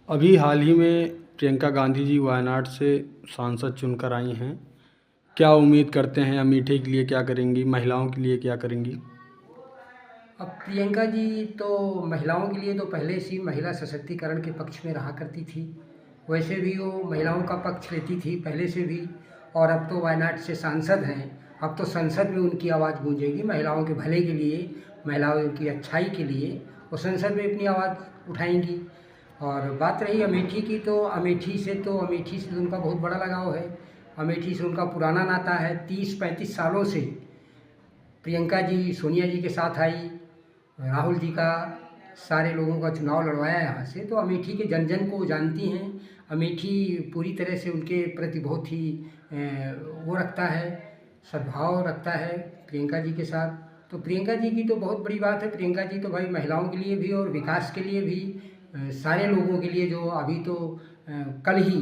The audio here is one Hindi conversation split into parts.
अभी हाल ही में प्रियंका गांधी जी वायनाड से सांसद चुनकर आई हैं। क्या उम्मीद करते हैं अमेठी के लिए क्या करेंगी, महिलाओं के लिए क्या करेंगी? अब प्रियंका जी तो महिलाओं के लिए तो पहले से ही महिला सशक्तिकरण के पक्ष में रहा करती थी। वैसे भी वो महिलाओं का पक्ष लेती थी पहले से भी, और अब तो वायनाड से सांसद हैं। अब तो संसद में उनकी आवाज़ गूंजेगी महिलाओं के भले के लिए, महिलाओं की अच्छाई के लिए वो संसद में अपनी आवाज़ उठाएंगी। और बात रही अमेठी की, तो अमेठी से उनका बहुत बड़ा लगाव है। अमेठी से उनका पुराना नाता है, 30-35 सालों से प्रियंका जी सोनिया जी के साथ आई, राहुल जी का सारे लोगों का चुनाव लड़वाया यहाँ से, तो अमेठी के जन जन को वो जानती हैं। अमेठी पूरी तरह से उनके प्रति बहुत ही वो रखता है, सद्भाव रखता है प्रियंका जी के साथ। तो प्रियंका जी की तो बहुत बड़ी बात है। प्रियंका जी तो भाई महिलाओं के लिए भी और विकास के लिए भी, सारे लोगों के लिए, जो अभी तो कल ही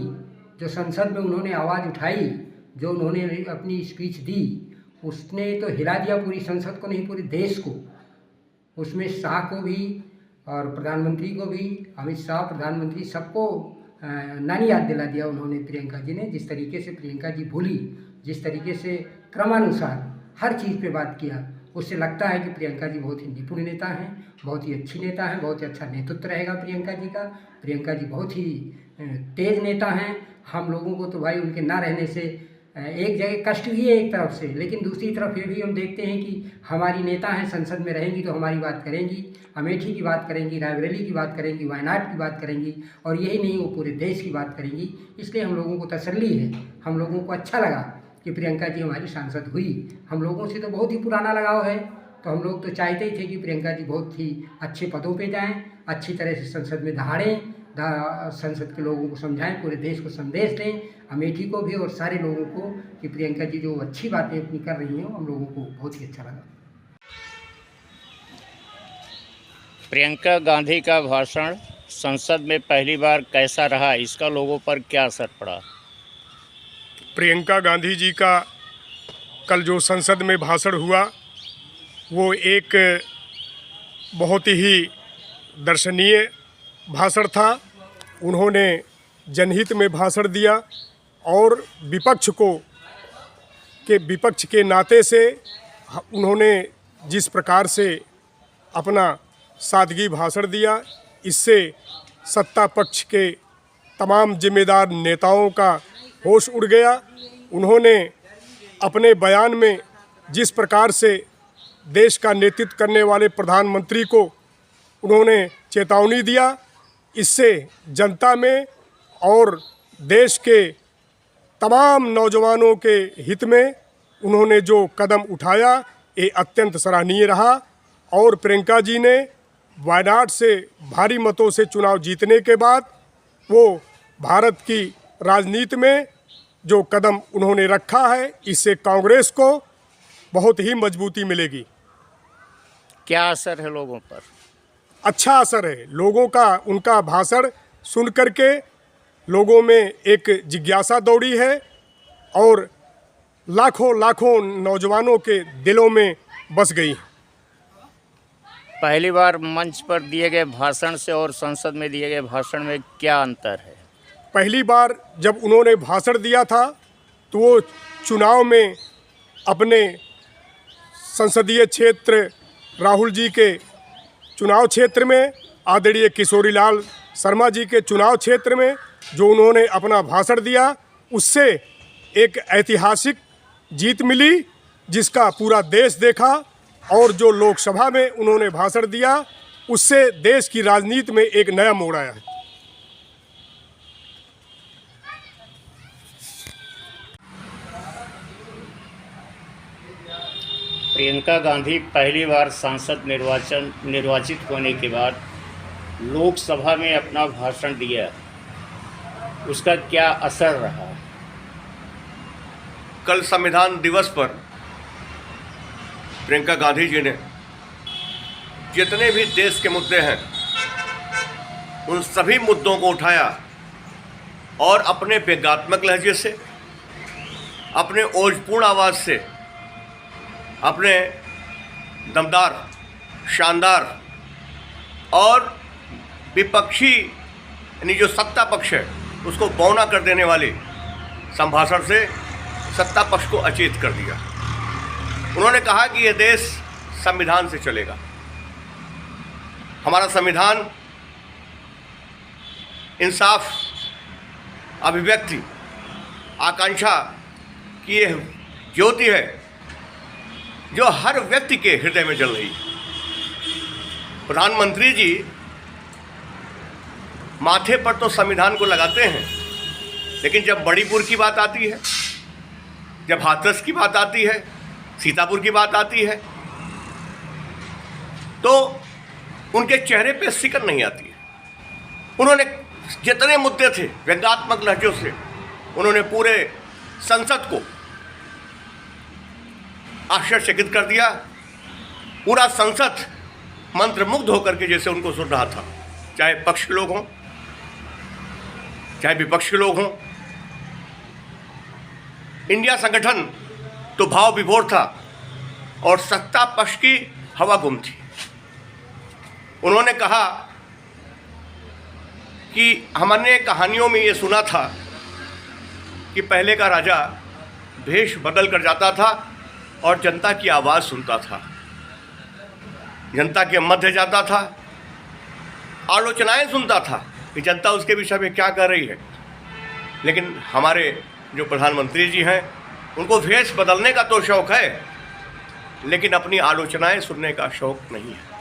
जो संसद में उन्होंने आवाज़ उठाई, जो उन्होंने अपनी स्पीच दी, उसने तो हिला दिया पूरी संसद को, नहीं पूरे देश को। उसमें शाह को भी और प्रधानमंत्री को भी, अमित शाह प्रधानमंत्री सबको नानी याद दिला दिया उन्होंने प्रियंका जी ने। जिस तरीके से प्रियंका जी बोली, जिस तरीके से क्रमानुसार हर चीज़ पे बात किया, उससे लगता है कि प्रियंका जी बहुत ही निपुण नेता हैं, बहुत ही अच्छी नेता हैं, बहुत ही अच्छा नेतृत्व रहेगा प्रियंका जी का। प्रियंका जी बहुत ही तेज नेता हैं। हम लोगों को तो भाई उनके ना रहने से एक जगह कष्ट भी है एक तरफ से, लेकिन दूसरी तरफ ये भी हम देखते हैं कि हमारी नेता हैं, संसद में रहेंगी तो हमारी बात करेंगी, अमेठी की बात करेंगी, रायबरेली की बात करेंगी, वायनाड की बात करेंगी, और यही नहीं वो पूरे देश की बात करेंगी। इसलिए हम लोगों को तसल्ली है, हम लोगों को अच्छा लगा कि प्रियंका जी हमारी सांसद हुई। हम लोगों से तो बहुत ही पुराना लगाव है, तो हम लोग तो चाहते ही थे कि प्रियंका जी बहुत ही अच्छे पदों पे जाएं, अच्छी तरह से संसद में दहाड़ें, संसद के लोगों को समझाएं, पूरे देश को संदेश दें, अमेठी को भी और सारे लोगों को, कि प्रियंका जी जो अच्छी बातें अपनी कर रही हैं, हम लोगों को बहुत ही अच्छा लगा। प्रियंका गांधी का भाषण संसद में पहली बार कैसा रहा, इसका लोगों पर क्या असर पड़ा? प्रियंका गांधी जी का कल जो संसद में भाषण हुआ, वो एक बहुत ही दर्शनीय भाषण था। उन्होंने जनहित में भाषण दिया और विपक्ष के नाते से उन्होंने जिस प्रकार से अपना सादगी भाषण दिया, इससे सत्ता पक्ष के तमाम जिम्मेदार नेताओं का होश उड़ गया। उन्होंने अपने बयान में जिस प्रकार से देश का नेतृत्व करने वाले प्रधानमंत्री को उन्होंने चेतावनी दिया, इससे जनता में और देश के तमाम नौजवानों के हित में उन्होंने जो कदम उठाया, ये अत्यंत सराहनीय रहा। और प्रियंका जी ने वायनाड से भारी मतों से चुनाव जीतने के बाद वो भारत की राजनीति में जो कदम उन्होंने रखा है, इससे कांग्रेस को बहुत ही मजबूती मिलेगी। क्या असर है लोगों पर? अच्छा असर है लोगों का। उनका भाषण सुन करके लोगों में एक जिज्ञासा दौड़ी है और लाखों नौजवानों के दिलों में बस गई। पहली बार मंच पर दिए गए भाषण से और संसद में दिए गए भाषण में क्या अंतर है? पहली बार जब उन्होंने भाषण दिया था तो वो चुनाव में अपने संसदीय क्षेत्र राहुल जी के चुनाव क्षेत्र में, आदरणीय किशोरीलाल शर्मा जी के चुनाव क्षेत्र में जो उन्होंने अपना भाषण दिया, उससे एक ऐतिहासिक जीत मिली जिसका पूरा देश देखा। और जो लोकसभा में उन्होंने भाषण दिया, उससे देश की राजनीति में एक नया मोड़ आया है। प्रियंका गांधी पहली बार सांसद निर्वाचित होने के बाद लोकसभा में अपना भाषण दिया, उसका क्या असर रहा? कल संविधान दिवस पर प्रियंका गांधी जी ने जितने भी देश के मुद्दे हैं उन सभी मुद्दों को उठाया और अपने व्यंग्यात्मक लहजे से, अपने ओजपूर्ण आवाज़ से, अपने दमदार, शानदार और विपक्षी यानी जो सत्ता पक्ष है उसको बौना कर देने वाले संभाषण से सत्ता पक्ष को अचेत कर दिया। उन्होंने कहा कि यह देश संविधान से चलेगा। हमारा संविधान इंसाफ, अभिव्यक्ति, आकांक्षा की यह ज्योति है जो हर व्यक्ति के हृदय में जल रही है। प्रधानमंत्री जी माथे पर तो संविधान को लगाते हैं, लेकिन जब मणिपुर की बात आती है, जब हाथरस की बात आती है, सीतापुर की बात आती है, तो उनके चेहरे पे सिकन नहीं आती है। उन्होंने जितने मुद्दे थे व्यंग्यात्मक लहजों से उन्होंने पूरे संसद को आश्चर्यचकित कर दिया। पूरा संसद मंत्रमुग्ध होकर के जैसे उनको सुन रहा था, चाहे पक्ष के लोग हों चाहे विपक्ष के लोग हों। इंडिया संगठन तो भाव विभोर था और सत्ता पक्ष की हवा गुम थी। उन्होंने कहा कि हमने कहानियों में ये सुना था कि पहले का राजा भेष बदल कर जाता था और जनता की आवाज़ सुनता था, जनता के मध्य जाता था, आलोचनाएं सुनता था कि जनता उसके विषय में क्या कर रही है। लेकिन हमारे जो प्रधानमंत्री जी हैं उनको भेष बदलने का तो शौक़ है, लेकिन अपनी आलोचनाएं सुनने का शौक़ नहीं है।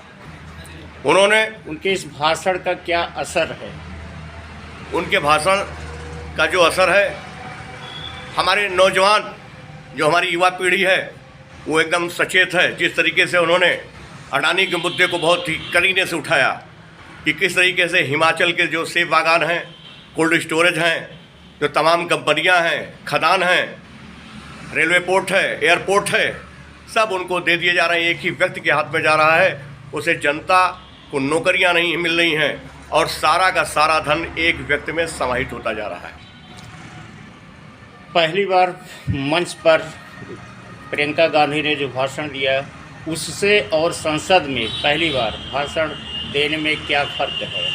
उन्होंने उनके इस भाषण का क्या असर है? उनके भाषण का जो असर है, हमारे नौजवान जो हमारी युवा पीढ़ी है वो एकदम सचेत है। जिस तरीके से उन्होंने अडानी के मुद्दे को बहुत ही करीने से उठाया कि किस तरीके से हिमाचल के जो सेब बागान हैं, कोल्ड स्टोरेज हैं, जो तमाम कंपनियां हैं, खदान हैं, रेलवे पोर्ट है, एयरपोर्ट है, सब उनको दे दिए जा रहे हैं। एक ही व्यक्ति के हाथ में जा रहा है, उसे जनता को नौकरियां नहीं मिल रही हैं और सारा का सारा धन एक व्यक्ति में समाहित होता जा रहा है। पहली बार मंच पर प्रियंका गांधी ने जो भाषण दिया उससे और संसद में पहली बार भाषण देने में क्या फ़र्क है?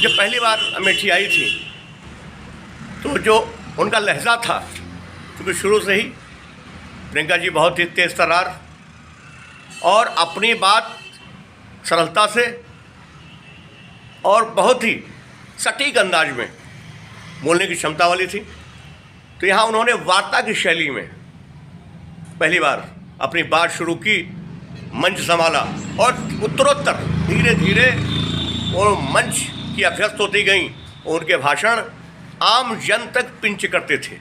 जब पहली बार अमेठी आई थी तो जो उनका लहजा था, क्योंकि शुरू से ही प्रियंका जी बहुत ही तेज तर्रार और अपनी बात सरलता से और बहुत ही सटीक अंदाज में बोलने की क्षमता वाली थी। तो यहाँ उन्होंने वार्ता की शैली में पहली बार अपनी बात शुरू की, मंच संभाला और उत्तरोत्तर धीरे धीरे वो मंच की अभ्यस्त होती गई। उनके भाषण आम जन तक पिंच करते थे।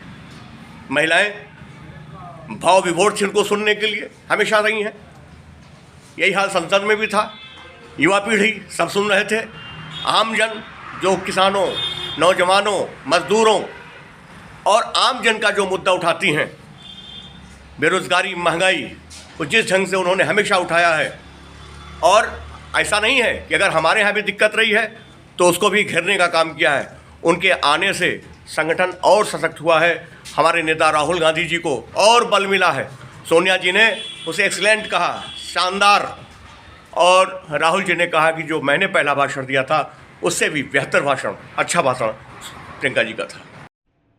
महिलाएं भाव विभोर थी उनको सुनने के लिए, हमेशा रही हैं। यही हाल संसद में भी था। युवा पीढ़ी सब सुन रहे थे। आम जन जो किसानों, नौजवानों, मजदूरों और आम जन का जो मुद्दा उठाती हैं, बेरोज़गारी, महंगाई, वो जिस ढंग से उन्होंने हमेशा उठाया है, और ऐसा नहीं है कि अगर हमारे यहाँ भी दिक्कत रही है तो उसको भी घेरने का काम किया है। उनके आने से संगठन और सशक्त हुआ है। हमारे नेता राहुल गांधी जी को और बल मिला है। सोनिया जी ने उसे एक्सीलेंट कहा, शानदार, और राहुल जी ने कहा कि जो मैंने पहला भाषण दिया था उससे भी बेहतर भाषण, अच्छा भाषण प्रियंका जी का था।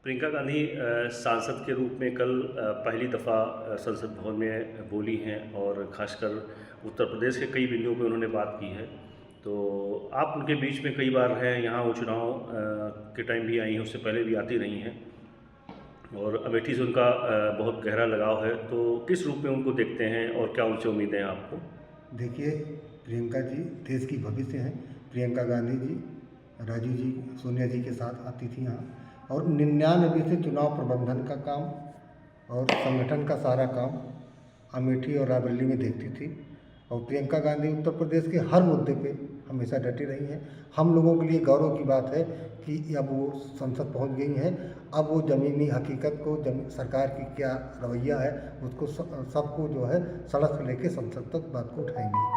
प्रियंका गांधी सांसद के रूप में कल पहली दफ़ा संसद भवन में बोली हैं और खासकर उत्तर प्रदेश के कई बिंदुओं पे उन्होंने बात की है। तो आप उनके बीच में कई बार हैं, यहाँ वो चुनाव के टाइम भी आई हैं, उससे पहले भी आती रही हैं और अमेठी से उनका बहुत गहरा लगाव है। तो किस रूप में उनको देखते हैं और क्या उनसे उम्मीदें हैं आपको? देखिए, प्रियंका जी देश की भविष्य हैं। प्रियंका गांधी जी राजीव जी, सोनिया जी के साथ आती थी यहाँ और 99 से चुनाव प्रबंधन का काम और संगठन का सारा काम अमेठी और रायबरेली में देखती थी। और प्रियंका गांधी उत्तर प्रदेश के हर मुद्दे पे हमेशा डटी रही हैं। हम लोगों के लिए गौरव की बात है कि अब वो संसद पहुंच गई हैं। अब वो ज़मीनी हकीकत को, सरकार की क्या रवैया है उसको सबको जो है सड़क से लेके संसद तक बात को उठाएंगे।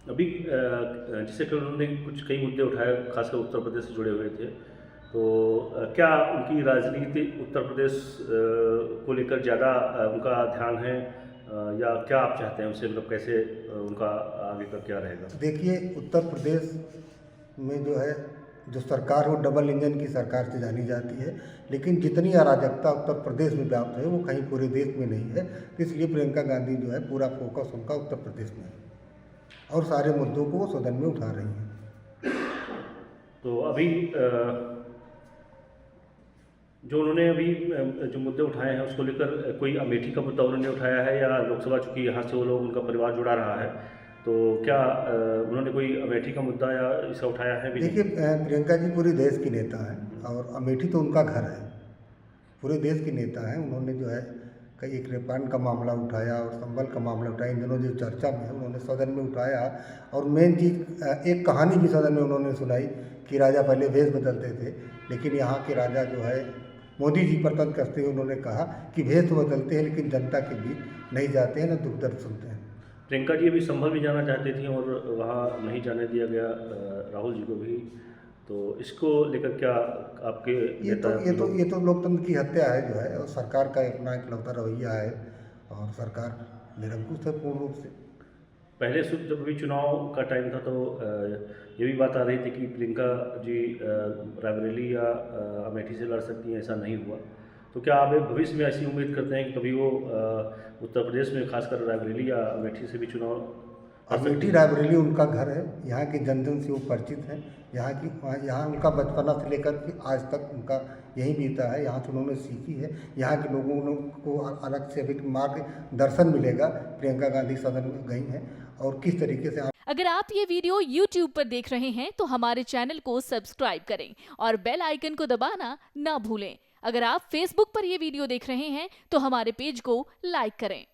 अभी जैसे कि उन्होंने कई मुद्दे उठाए, खासकर उत्तर प्रदेश से जुड़े हुए थे, तो क्या उनकी राजनीति उत्तर प्रदेश को लेकर ज़्यादा उनका ध्यान है या क्या आप चाहते हैं उनसे, मतलब कैसे उनका आगे का क्या रहेगा? देखिए, उत्तर प्रदेश में जो है जो सरकार वो डबल इंजन की सरकार से जानी जाती है, लेकिन जितनी अराजकता उत्तर प्रदेश में व्याप्त है वो कहीं पूरे देश में नहीं है। तो इसलिए प्रियंका गांधी जो है पूरा फोकस उनका उत्तर प्रदेश में है और सारे मुद्दों को वो सदन में उठा रही हैं। तो अभी जो उन्होंने अभी जो मुद्दे उठाए हैं उसको लेकर कोई अमेठी का मुद्दा उन्होंने उठाया है या लोकसभा, चूँकि यहाँ से वो लोग उनका परिवार जुड़ा रहा है, तो क्या उन्होंने कोई अमेठी का मुद्दा या इसका उठाया है भी? देखिए, प्रियंका जी पूरे देश की नेता हैं और अमेठी तो उनका घर है, पूरे देश की नेता हैं। उन्होंने जो है कई एक रेपान का मामला उठाया और संबल का मामला उठाया, इन दोनों जो चर्चा में है उन्होंने सदन में उठाया। और मेन चीज़ एक कहानी भी सदन में उन्होंने सुनाई कि राजा पहले भेष बदलते थे, लेकिन यहाँ के राजा जो है मोदी जी पर तंज कसते हुए उन्होंने कहा कि भेष तो बदलते हैं लेकिन जनता के बीच नहीं जाते हैं, न दुख दर्द सुनते हैं। प्रियंका जी अभी संभल भी जाना चाहती थी और वहाँ नहीं जाने दिया गया राहुल जी को भी, तो इसको लेकर क्या आपके ये तो लोकतंत्र की हत्या है जो है, और सरकार का अपना इकलौता रवैया है और सरकार निरंकुश है पूर्ण रूप से। पहले जब भी चुनाव का टाइम था तो ये भी बात आ रही थी कि प्रियंका जी रायबरेली या अमेठी से लड़ सकती हैं, ऐसा नहीं हुआ। तो क्या आप भविष्य में ऐसी उम्मीद करते हैं कि कभी वो उत्तर प्रदेश में खासकर रायबरेली या अमेठी से भी चुनाव? अमेठी रायबरेली उनका घर है, यहाँ के जन जन से वो परिचित हैं, यहाँ उनका बचपना से लेकर के आज तक उनका यहीं बीता है, यहाँ से उन्होंने सीखी है। यहाँ के लोगों को अलग से अभी मार्गदर्शन मिलेगा। प्रियंका गांधी सदन में गई हैं और किस तरीके से। अगर आप ये वीडियो YouTube पर देख रहे हैं तो हमारे चैनल को सब्सक्राइब करें और बेल आइकन को दबाना ना भूलें। अगर आप Facebook पर ये वीडियो देख रहे हैं तो हमारे पेज को लाइक करें।